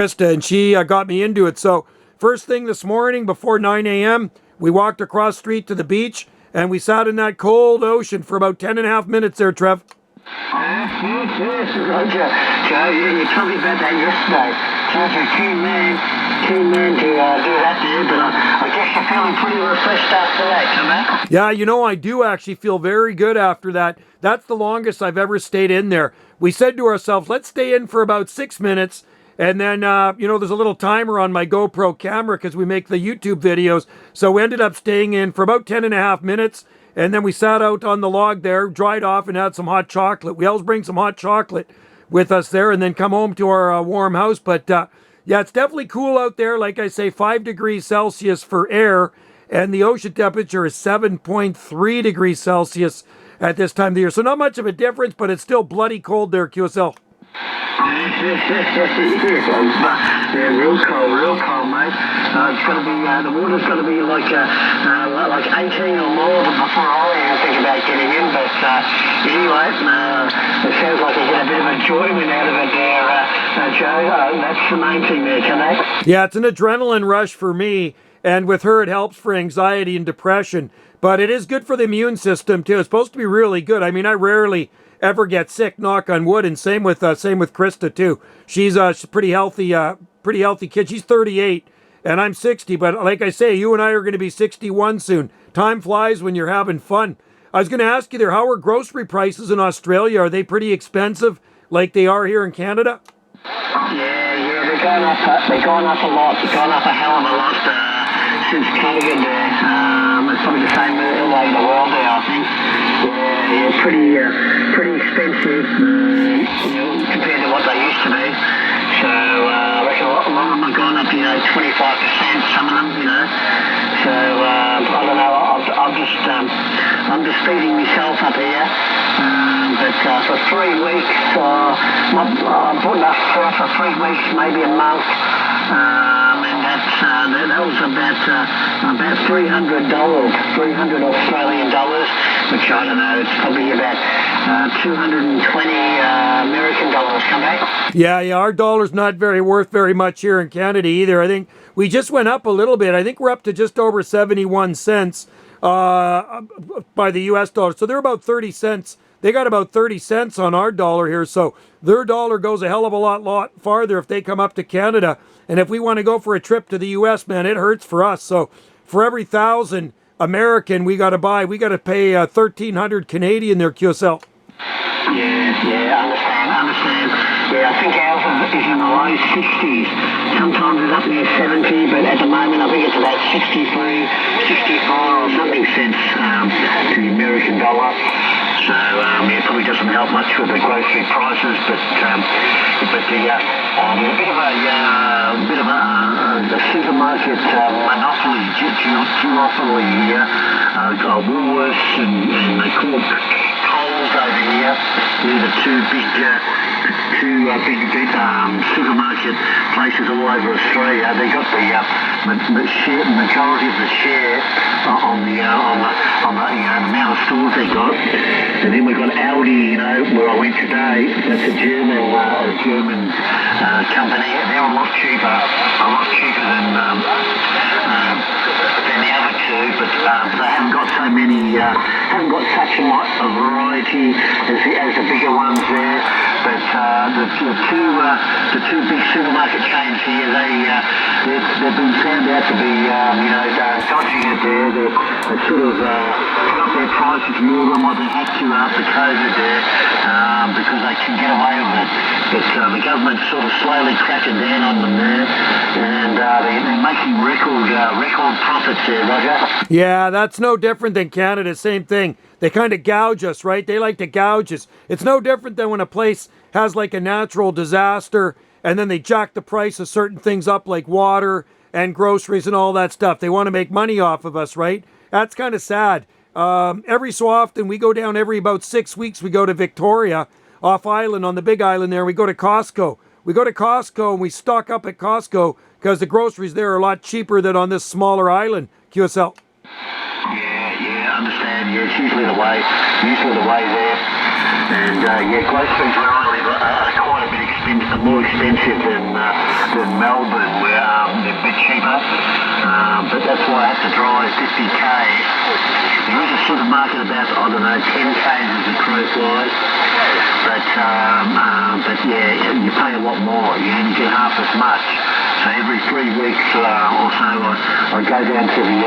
Krista, and she got me into it. So first thing this morning before 9 a.m., we walked across the street to the beach, and we sat in that cold ocean for about 10.5 minutes there, Trev. Yes, Roger. Joe, you told me about that yesterday. Geez, you're a keen man to do that there, but I guess you're feeling pretty refreshed after that, come Yeah, you know, I do actually feel very good after that. That's the longest I've ever stayed in there. We said to ourselves, let's stay in for about 6 minutes. And then, there's a little timer on my GoPro camera because we make the YouTube videos. So we ended up staying in for about 10.5 minutes. And then we sat out on the log there, dried off, and had some hot chocolate. We always bring some hot chocolate with us there and then come home to our warm house. But yeah, it's definitely cool out there. Like I say, 5 degrees Celsius for air. And the ocean temperature is 7.3 degrees Celsius at this time of the year. So not much of a difference, but it's still bloody cold there, QSL. Yeah, real cold, mate. It's going to be, the water's going to be like 18 or more before I even think about getting in. But anyway, it sounds like you get a bit of enjoyment out of it there, Joe. That's the main thing there, can they? Yeah, it's an adrenaline rush for me. And with her, it helps for anxiety and depression. But it is good for the immune system, too. It's supposed to be really good. I mean, I rarely ever get sick, knock on wood, and same with Krista too. She's pretty healthy kid. She's 38 and I'm 60, but like I say, you and I are going to be 61 soon. Time flies when you're having fun. I was going to ask you there, how are grocery prices in Australia? Are they pretty expensive like they are here in Canada? Yeah, they're going up a lot. They're going up a hell of a lot since COVID there. It's probably the same all over the world there, I think. Yeah, pretty expensive, compared to what they used to be. So I reckon a lot of them have gone up, 25%, some of them, So I don't know. I'm just feeding myself up here. But for 3 weeks, I bought enough for 3 weeks, maybe a month. And that was about $300, 300 Australian dollars, which I don't know, it's probably about 220 American dollars, come back. Yeah, our dollar's not worth very much here in Canada either. I think we just went up a little bit. I think we're up to just over 71 cents by the US dollar. So they're about 30 cents. They got about 30 cents on our dollar here. So their dollar goes a hell of a lot farther if they come up to Canada. And if we want to go for a trip to the US, man, it hurts for us. So for every 1,000 American we got to pay 1,300 Canadian there, QSL. Yeah, understand. Yeah, I think ours is in the low 60s. Sometimes it's up near 70, but at the moment I think it's about 63, 64 or something cents to the American dollar. So it probably doesn't help much with the grocery prices, but there's a bit of a supermarket monopoly, duopoly here. Woolworths and they call it Coles over here. They're the two big supermarket places all over Australia. They got the majority of the share on the amount of stores they got. And then we've got Aldi, where I went today. That's a German company. They're a lot cheaper than the other two, but they haven't got so many, haven't got such a variety as the bigger ones there. But the two big supermarket chains here, they've been found out to be, dodging it there. They sort of put up their prices more than what they had to after COVID there, because they can get away with it. But the government's sort of slowly cracking down on them there, and they're making record profits there, Roger. Yeah, that's no different than Canada. Same thing. They kind of gouge us, right? They like to gouge us. It's no different than when a place has like a natural disaster and then they jack the price of certain things up like water and groceries and all that stuff. They want to make money off of us, right? That's kind of sad. Every so often, we go down every about 6 weeks, we go to Victoria, off island, on the big island there. We go to Costco. We go to Costco and we stock up at Costco because the groceries there are a lot cheaper than on this smaller island, QSL. Yeah, understand. Yeah, it's usually the way there. And groceries where I live are quite a bit more expensive than than Melbourne, where they're a bit cheaper. But that's why I have to drive 50k. There is a supermarket about, I don't know, 10k as the crow flies. But yeah, you pay a lot more. You only get half as much. So every 3 weeks or so, I go down to the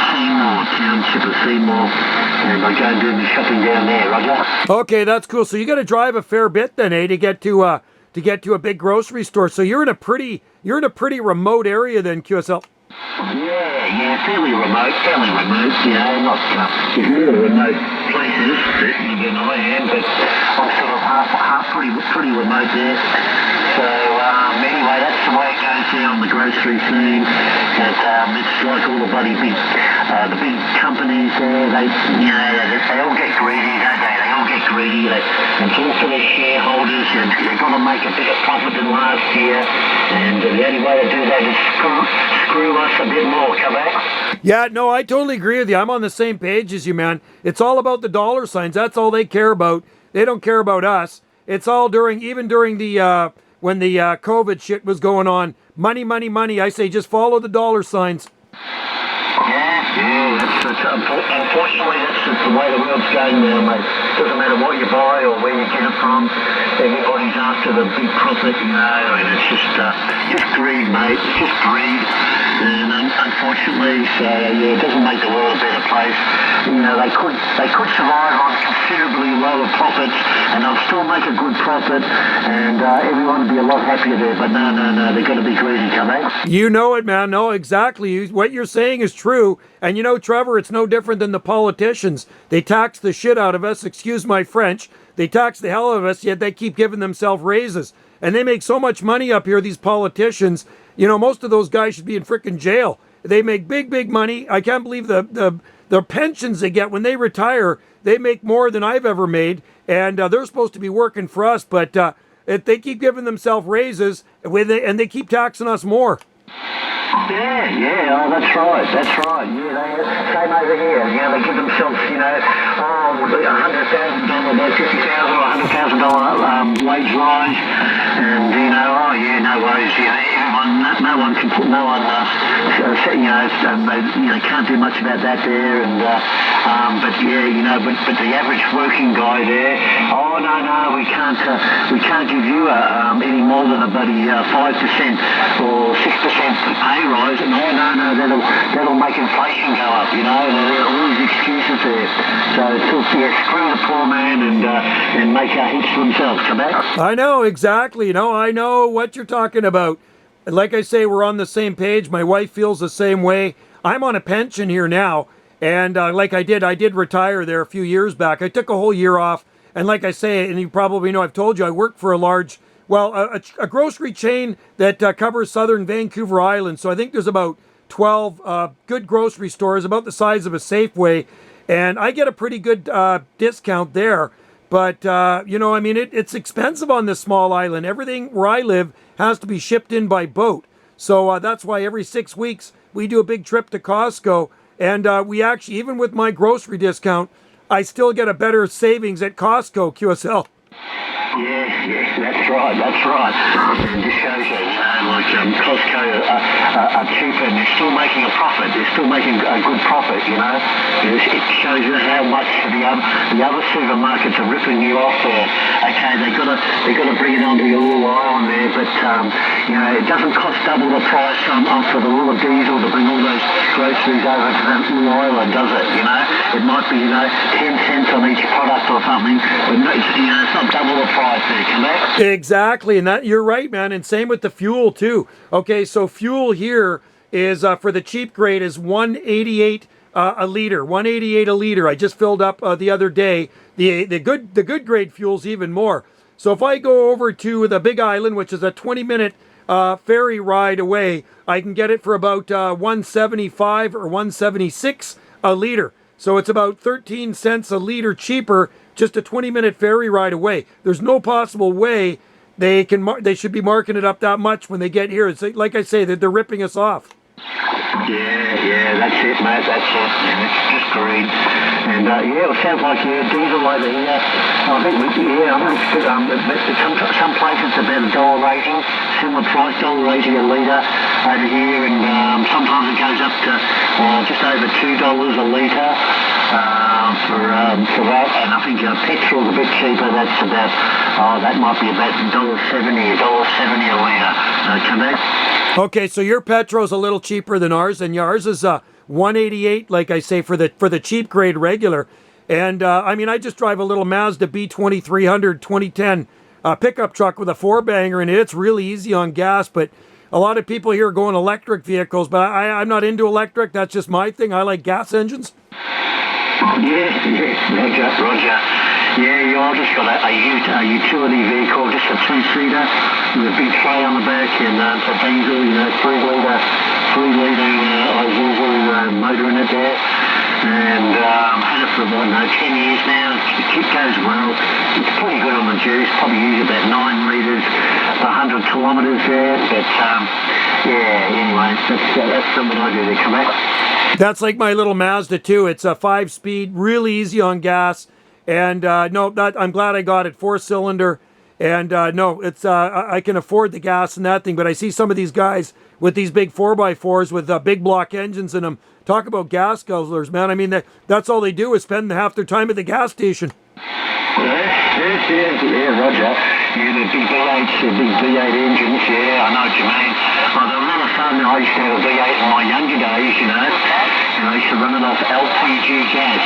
Seymour township of Seymour, and I go and do my shopping down there, Roger. Okay, that's cool. So you got to drive a fair bit then, to get to a big grocery store. So you're in a pretty remote area then, QSL. Yeah, fairly remote, not really remote places than I am, but I'm sort of half pretty remote there. So anyway, that's the way it goes there on the grocery scene. It's like all the bloody big companies there. They all get greedy, don't they? They all get greedy. They talk to their shareholders, and they've got to make a bigger profit than last year. And the only way to do that is screw us a bit more. Come back. Yeah, no, I totally agree with you. I'm on the same page as you, man. It's all about the dollar signs. That's all they care about. They don't care about us. It's all during the when the COVID shit was going on. Money, money, money. I say just follow the dollar signs. Yeah, unfortunately, that's just the way the world's going now, mate. Doesn't matter what you buy or where you get it from. Everybody's after the big profit, and it's just greed, mate. It's just greed. And unfortunately, so yeah, it doesn't make the world a better place. They could survive on considerably lower profits, and they'll still make a good profit, and everyone would be a lot happier there. But no, they've got to be greedy, come on. You know it, man. No, exactly. What you're saying is true. And Trevor, it's no different than the politicians. They tax the shit out of us. Excuse my French. They tax the hell out of us, yet they keep giving themselves raises. And they make so much money up here, these politicians. Most of those guys should be in frickin' jail. They make big, big money. I can't believe the pensions they get when they retire. They make more than I've ever made. And they're supposed to be working for us, but they keep giving themselves raises, and they keep taxing us more. Yeah, that's right. Yeah, same over here. They give themselves, $100,000, about $50,000 or $100,000 wage rise, and no worries. They can't do much about that there, and but the average working guy there, no, we can't give you any more than a bloody 5% or 6% pay rise, and that'll make inflation go up, There are all these excuses there. So screw the poor man and make our heaps for themselves. Come back. I know, exactly. I know what you're talking about. Like I say, we're on the same page. My wife feels the same way. I'm on a pension here now, and like I did retire there a few years back. I took a whole year off, and like I say, and you probably know, I've told you, I work for a grocery chain that covers southern Vancouver Island. So I think there's about 12 good grocery stores, about the size of a Safeway, and I get a pretty good discount there. But, it's expensive on this small island. Everything where I live has to be shipped in by boat. So that's why every 6 weeks we do a big trip to Costco. And we actually, even with my grocery discount, I still get a better savings at Costco, QSL. Yes, that's right. And just shows you, Costco are cheaper and they're still making a profit. They're still making a good profit, It shows you how much the other supermarkets are ripping you off there. Okay, they've got to bring it onto your little island there, but it doesn't cost double the price for the little diesel to bring all those groceries over to that little island, does it? It might be 10 cents on each product or something, but it's not double the price. Exactly, and that you're right, man. And same with the fuel too. Okay, so fuel here is for the cheap grade is $1.88 a liter. $1.88 a liter. I just filled up the other day. The good grade fuel's even more. So if I go over to the Big Island, which is a 20-minute ferry ride away, I can get it for about $1.75 or $1.76 a liter. So it's about 13 cents a liter cheaper, just a 20-minute ferry ride away. There's no possible way they should be marking it up that much when they get here. It's like I say, that they're ripping us off. Yeah, that's it, mate. That's it. And it's just greed. And yeah, it sounds like diesel over here. I think some places it's about $1.80, similar price, $1.80 a litre over here, and sometimes it goes up to just over $2 a litre for that. And I think petrol's a bit cheaper. That's about that might be about $1.70 a litre. Come back. Okay, so your petrol's a little cheaper than ours, and ours is 188, like I say, for the cheap grade regular. And I mean, I just drive a little Mazda B2300 2010 pickup truck with a 4-banger in it. It's really easy on gas, but a lot of people here are going electric vehicles, but I'm not into electric. That's just my thing. I like gas engines. Yeah, Roger. Yeah, I just got a utility vehicle, just a 2-seater with a big tray on the back, and it's a diesel, 3-litre Isuzu motor in it there. And had it for about 10 years now. It goes well. It's pretty good on the juice. Probably use about 9 litres per 100 kilometres there. But yeah, anyway, that's what I do there. Come back. That's like my little Mazda too. It's a 5-speed, really easy on gas. And no, I'm glad I got it 4-cylinder. And no, it's I can afford the gas and that thing. But I see some of these guys with these big 4x4s with big block engines in them. Talk about gas guzzlers, man. I mean, that's all they do is spend half their time at the gas station. Yeah, Roger. Yeah, the big V8 engines, yeah, I know what you mean. Well, they were a lot of fun. I used to have a V8 in my younger days, and I used to run it off LPG gas,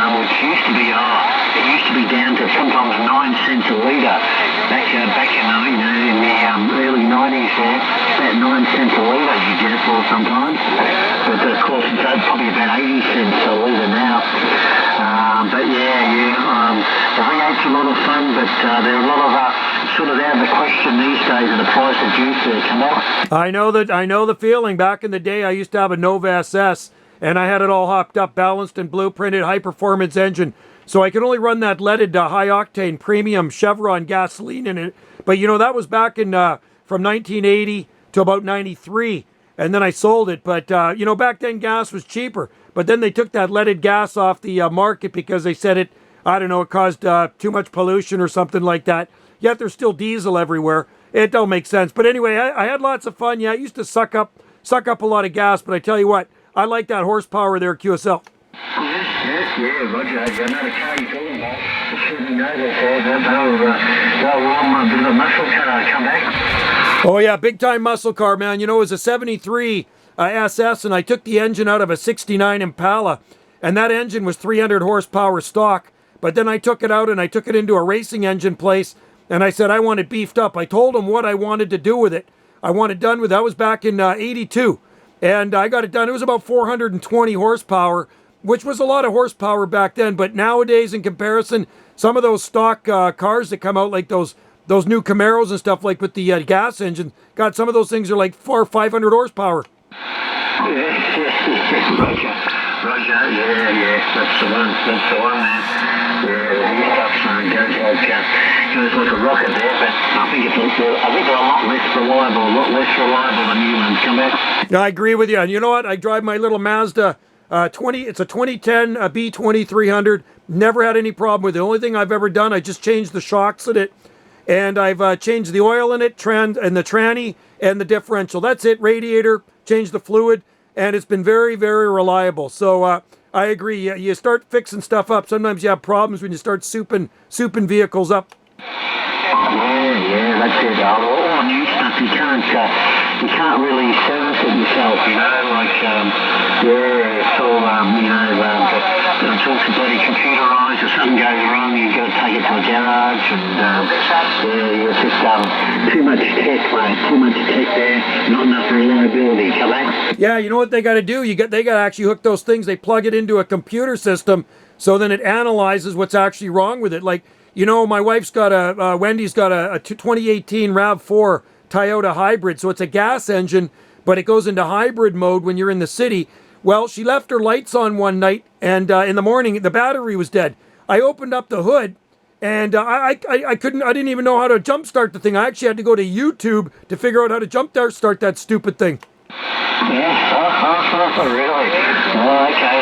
which used to be, it used to be down to sometimes 9 cents a litre back in the early 90s there. About 9 cents a litre you get it for sometimes. But of course it's probably about 80 cents a litre now. But the V8's a lot of fun, but there are a lot of sort of out of the question these days of the price of juice there come up. I know the feeling. Back in the day, I used to have a Nova SS, and I had it all hopped up, balanced and blueprinted, high-performance engine. So I could only run that leaded high-octane premium Chevron gasoline in it. But, that was back in from 1980 to about 93. And then I sold it. But, back then gas was cheaper. But then they took that leaded gas off the market because they said it caused too much pollution or something like that. Yet there's still diesel everywhere. It don't make sense. But anyway, I had lots of fun. Yeah, I used to suck up a lot of gas. But I tell you what, I like that horsepower there, QSL. Yeah, Roger. You know the car you're talking about. The shooting Novas there. They'll run a bit of a muscle car. Come back. Oh, yeah, big-time muscle car, man. It was a 73 SS, and I took the engine out of a 69 Impala, and that engine was 300 horsepower stock. But then I took it out, and I took it into a racing engine place, and I said I want it beefed up. I told them what I wanted to do with it. I want it done with, that was back in 82, and I got it done. It was about 420 horsepower, which was a lot of horsepower back then. But nowadays, in comparison, some of those stock cars that come out, like those new Camaros and stuff, like with the gas engine, God, some of those things are like 400 or 500 horsepower. Roger, yeah, that's the one, man. Yeah, goes like a rocket there, but I think they're a lot less reliable than new ones. Come back. I agree with you, and you know what? I drive my little Mazda. It's a 2010 B2300. Never had any problem with it. The only thing I've ever done, I just changed the shocks in it, and I've changed the oil in it, and the tranny, and the differential. That's it. Radiator, changed the fluid, and it's been very, very reliable. So I agree. You start fixing stuff up. Sometimes you have problems when you start souping vehicles up. Yeah, that's it. All new stuff, you can't really service it yourself, it's all completely computerised. If something goes wrong, you've got to take it to a garage, and it's just too much tech, mate. Too much tech there, not enough reliability. Come on. Yeah, you know what they got to do? They got to actually hook those things. They plug it into a computer system, so then it analyzes what's actually wrong with it. Like, my wife's got Wendy's got a 2018 RAV4 Toyota hybrid, so it's a gas engine, but it goes into hybrid mode when you're in the city. Well, she left her lights on one night, and in the morning, the battery was dead. I opened up the hood, and I didn't even know how to jump start the thing. I actually had to go to YouTube to figure out how to jump start that stupid thing. Yeah, really? Oh, okay.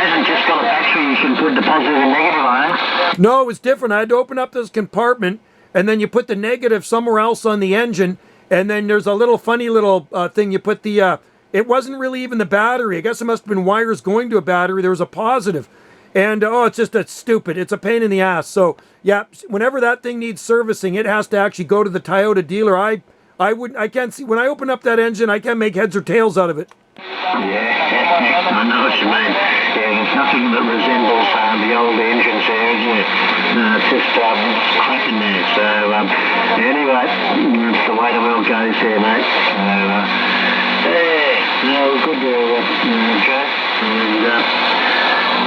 hasn't just got a battery you can put the positive and negative on it. No, it was different. I had to open up this compartment, and then you put the negative somewhere else on the engine, and then there's a little funny little thing. You put the, it wasn't really even the battery. I guess it must have been wires going to a battery. There was a positive. And, it's just stupid. It's a pain in the ass. So, yeah, whenever that thing needs servicing, it has to actually go to the Toyota dealer. I can't see, when I open up that engine, I can't make heads or tails out of it. Yeah, I know what you mean. Yeah, there's nothing that resembles the old engines there, isn't it? It's just cracking there. So, anyway, that's the way the world goes there, mate. Good there, Joe. And,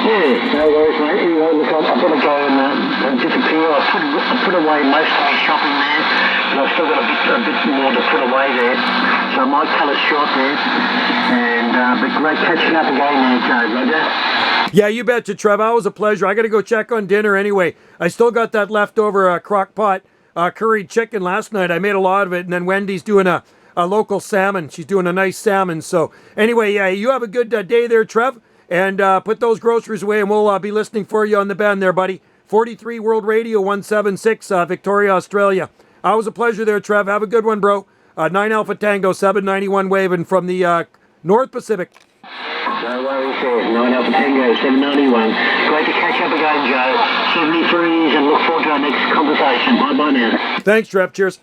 no worries, mate. Anyway, look, I've got to go and disappear. I put away most of my shopping there, but I've still got a bit more to put away there. So I might cut it short there. And but great catching up again there, Joe, Roger. Yeah, you betcha, Trevor. It was a pleasure. I got to go check on dinner anyway. I still got that leftover crock pot curried chicken last night. I made a lot of it, and then Wendy's doing a local salmon. She's doing a nice salmon. So anyway, yeah, you have a good day there, Trev. And put those groceries away, and we'll be listening for you on the band there, buddy. 43 World Radio 176, Victoria, Australia. It was a pleasure there, Trev. Have a good one, bro. 9 Alpha Tango, 791 waving from the North Pacific. No worries there. 9 Alpha Tango, 791. Great to catch up again, Joe. 73s, and look forward to our next conversation. Bye-bye now. Thanks, Trev. Cheers.